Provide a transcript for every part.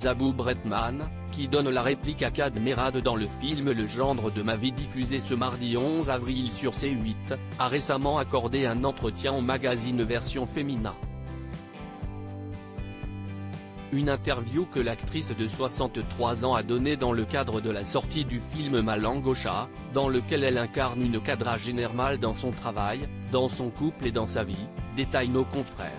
Zabou Bretman, qui donne la réplique à Kad Merad dans le film Le gendre de ma vie diffusé ce mardi 11 avril sur C8, a récemment accordé un entretien au magazine Version Féminin. Une interview que l'actrice de 63 ans a donnée dans le cadre de la sortie du film Ma langue au chat, dans lequel elle incarne une quadragénaire mâle dans son travail, dans son couple et dans sa vie, détaillent nos confrères.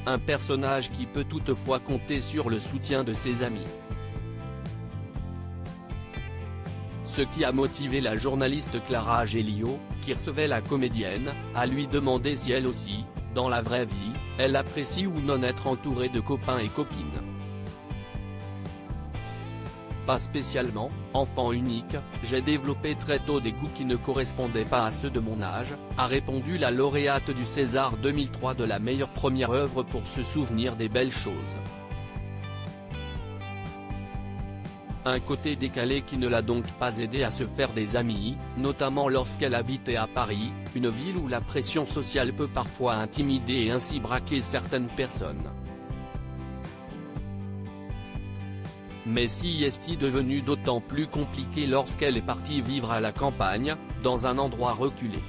Un personnage qui peut toutefois compter sur le soutien de ses amis. Ce qui a motivé la journaliste Clara Gélio, qui recevait la comédienne, à lui demander si elle aussi, dans la vraie vie, elle apprécie ou non être entourée de copains et copines. Pas spécialement, enfant unique, j'ai développé très tôt des goûts qui ne correspondaient pas à ceux de mon âge, a répondu la lauréate du César 2003 de la meilleure première œuvre pour se souvenir des belles choses. Un côté décalé qui ne l'a donc pas aidé à se faire des amis, notamment lorsqu'elle habitait à Paris, une ville où la pression sociale peut parfois intimider et ainsi braquer certaines personnes. Mais si est-il devenu d'autant plus compliqué lorsqu'elle est partie vivre à la campagne, dans un endroit reculé.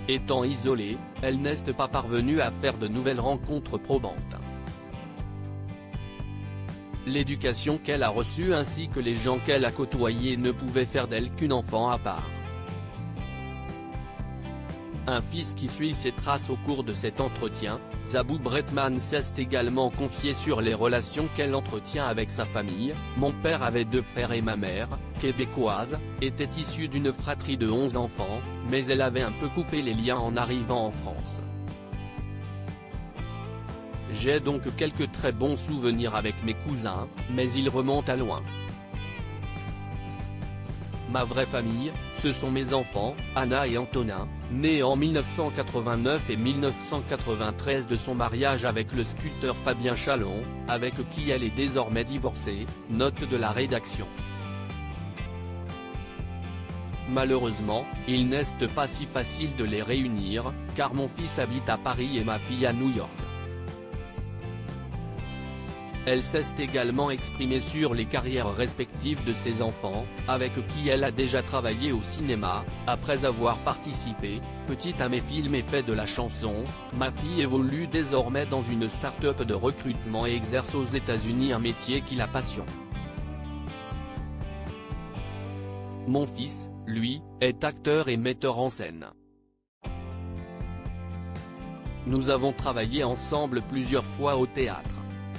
Étant isolée, elle n'est pas parvenue à faire de nouvelles rencontres probantes. L'éducation qu'elle a reçue ainsi que les gens qu'elle a côtoyés ne pouvaient faire d'elle qu'une enfant à part. Un fils qui suit ses traces au cours de cet entretien, Zabou Bretman s'est également confié sur les relations qu'elle entretient avec sa famille. Mon père avait 2 frères et ma mère, québécoise, était issue d'une fratrie de 11 enfants, mais elle avait un peu coupé les liens en arrivant en France. J'ai donc quelques très bons souvenirs avec mes cousins, mais ils remontent à loin. Ma vraie famille, ce sont mes enfants, Anna et Antonin, nés en 1989 et 1993 de son mariage avec le sculpteur Fabien Chalon, avec qui elle est désormais divorcée, note de la rédaction. Malheureusement, il n'est pas si facile de les réunir, car mon fils habite à Paris et ma fille à New York. Elle s'est également exprimée sur les carrières respectives de ses enfants, avec qui elle a déjà travaillé au cinéma, après avoir participé, petite à mes films et fait de la chanson. Ma fille évolue désormais dans une start-up de recrutement et exerce aux États-Unis un métier qui la passionne. Mon fils, lui, est acteur et metteur en scène. Nous avons travaillé ensemble plusieurs fois au théâtre.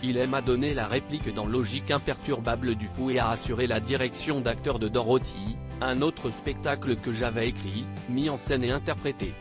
Il aime à donner la réplique dans Logique imperturbable du Fou et à assurer la direction d'acteur de Dorothy, un autre spectacle que j'avais écrit, mis en scène et interprété.